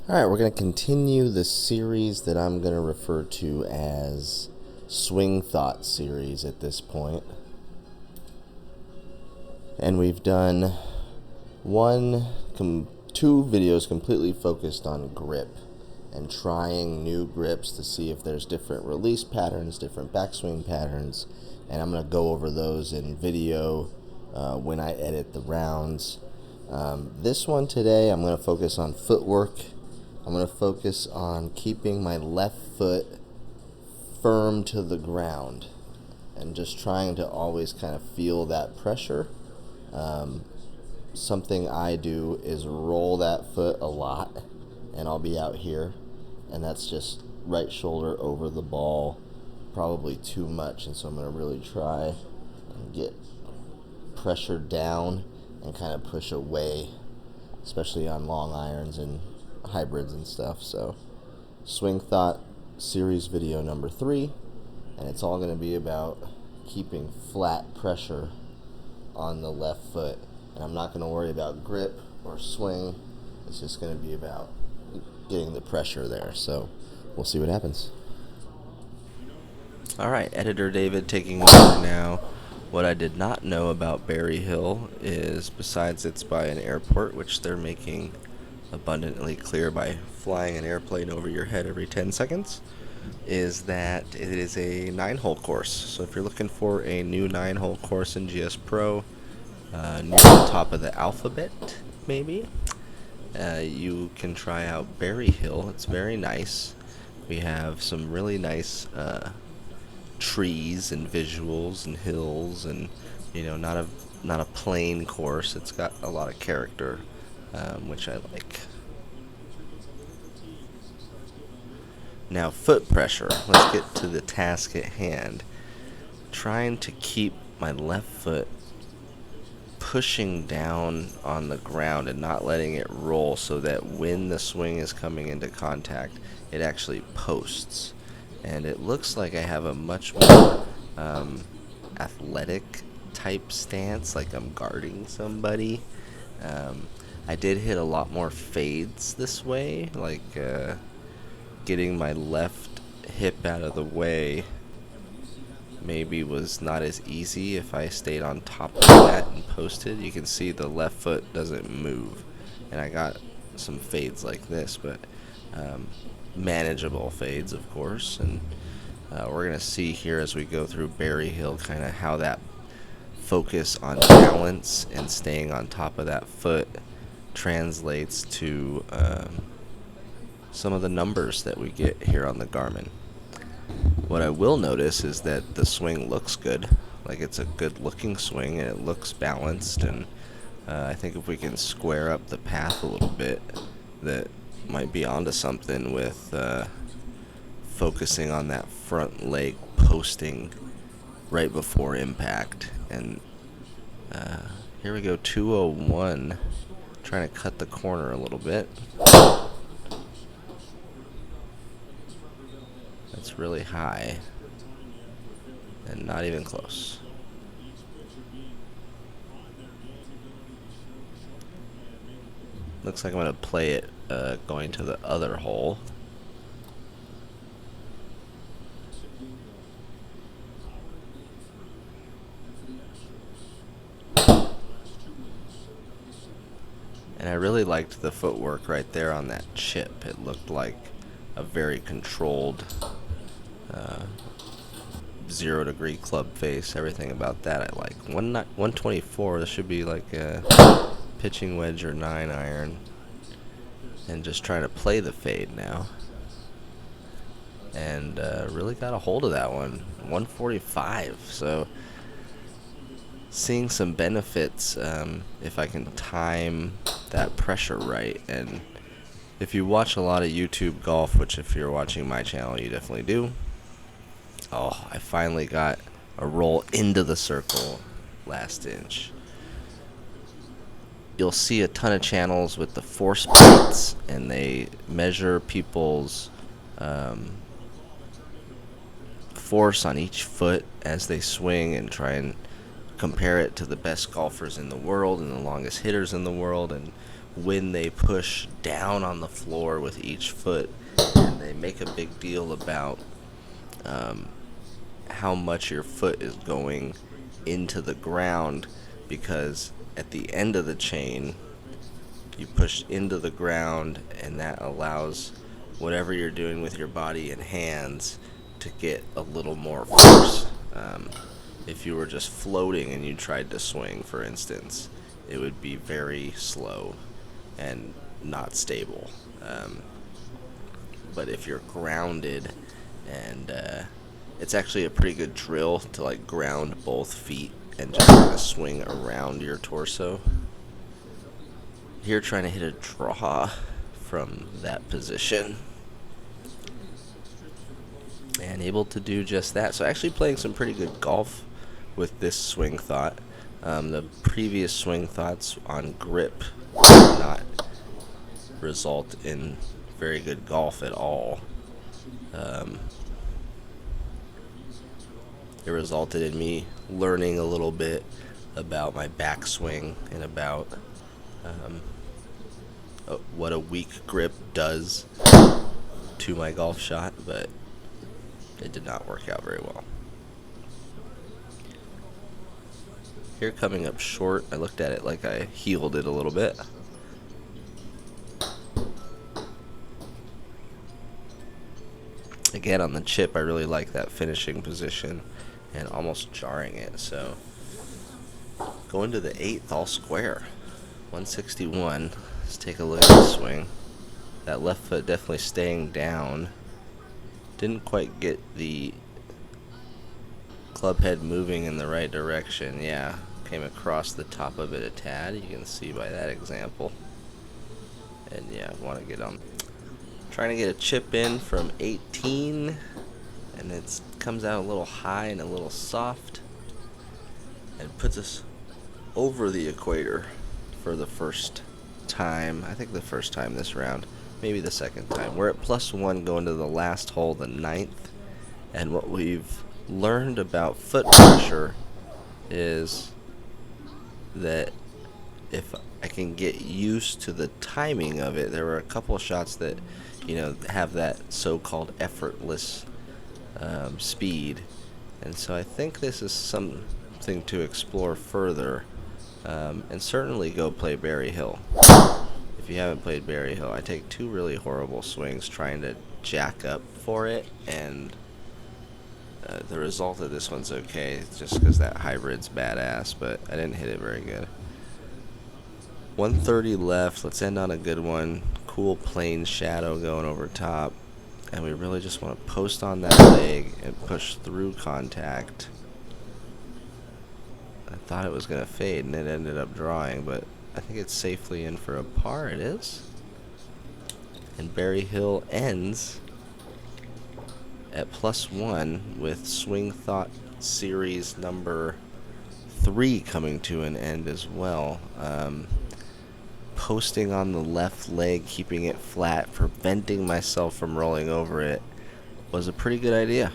Alright, we're going to continue the series that I'm going to refer to as Swing Thought series at this point. And we've done two videos completely focused on grip and trying new grips to see if there's different release patterns, different backswing patterns, and I'm going to go over those in video when I edit the rounds. This one today, I'm going to focus on footwork. I'm going to focus on keeping my left foot firm to the ground and just trying to always kind of feel that pressure. Something I do is roll that foot a lot, and I'll be out here, and that's just right shoulder over the ball, probably too much, and so I'm going to really try and get pressure down and kind of push away, especially on long irons and hybrids and stuff. So Swing Thought series video number 3, and it's all going to be about keeping flat pressure on the left foot, and I'm not going to worry about grip or swing. It's just going to be about getting the pressure there. So we'll see what happens. Alright, Editor David taking over now. What I did not know about Berry Hill is, besides it's by an airport, which they're making abundantly clear by flying an airplane over your head every 10 seconds, is that it is a 9-hole course. So if you're looking for a new 9-hole course in GS Pro, near the top of the alphabet, maybe, you can try out Berry Hill. It's very nice. We have some really nice trees and visuals and hills, and not a plain course. It's got a lot of character, which I like. Now, foot pressure. Let's get to the task at hand. Trying to keep my left foot pushing down on the ground and not letting it roll, so that when the swing is coming into contact, it actually posts. And it looks like I have a much more athletic type stance, like I'm guarding somebody. I did hit a lot more fades this way, like getting my left hip out of the way maybe was not as easy if I stayed on top of that and posted. You can see the left foot doesn't move, and I got some fades like this, but manageable fades, of course. And we're going to see here as we go through Berry Hill kind of how that focus on balance and staying on top of that foot translates to some of the numbers that we get here on the Garmin. What I will notice is that the swing looks good. Like, it's a good looking swing, and it looks balanced, and I think if we can square up the path a little bit, that might be onto something with focusing on that front leg posting right before impact. And here we go, 201, trying to cut the corner a little bit. That's really high and not even close. Looks like I'm going to play it going to the other hole. And I really liked the footwork right there on that chip. It looked like a very controlled 0-degree club face. Everything about that I like. 124, this should be like a pitching wedge or 9-iron. And just trying to play the fade now. And really got a hold of that one. 145. So seeing some benefits if I can time that pressure right. And if you watch a lot of YouTube golf, which if you're watching my channel you definitely do, oh, I finally got a roll into the circle last inch. You'll see a ton of channels with the force plates, and they measure people's force on each foot as they swing and try and compare it to the best golfers in the world and the longest hitters in the world. And when they push down on the floor with each foot, and they make a big deal about how much your foot is going into the ground, because at the end of the chain you push into the ground, and that allows whatever you're doing with your body and hands to get a little more force. If you were just floating and you tried to swing, for instance, it would be very slow and not stable. But if you're grounded, and it's actually a pretty good drill to like ground both feet and just kind of swing around your torso. Here trying to hit a draw from that position, and able to do just that. So actually playing some pretty good golf with this swing thought. The previous swing thoughts on grip did not result in very good golf at all. It resulted in me learning a little bit about my backswing and about what a weak grip does to my golf shot, but it did not work out very well. Here coming up short, I looked at it like I heeled it a little bit. Again, on the chip, I really like that finishing position and almost jarring it. So going to the 8th all square, 161. Let's take a look at the swing. That left foot definitely staying down. Didn't quite get the club head moving in the right direction. Yeah, came across the top of it a tad. You can see by that example. And yeah, I want to get on. Trying to get a chip in from 18, and it comes out a little high and a little soft, and puts us over the equator for the first time. I think the first time this round, maybe the second time. We're at +1 going to the last hole, the 9th, and what we've learned about foot pressure is that if I can get used to the timing of it, there were a couple of shots that, you know, have that so-called effortless speed, and so I think this is something to explore further, and certainly go play Berry Hill. If you haven't played Berry Hill, I take 2 really horrible swings trying to jack up for it, and the result of this one's okay. It's just because that hybrid's badass, but I didn't hit it very good. 130 left. Let's end on a good one. Cool plain shadow going over top, and we really just want to post on that leg and push through contact. I thought it was going to fade, and it ended up drawing, but I think it's safely in for a par. It is. And Berry Hill ends at +1 with Swing Thought Series number 3 coming to an end as well. Posting on the left leg, keeping it flat, preventing myself from rolling over it, was a pretty good idea.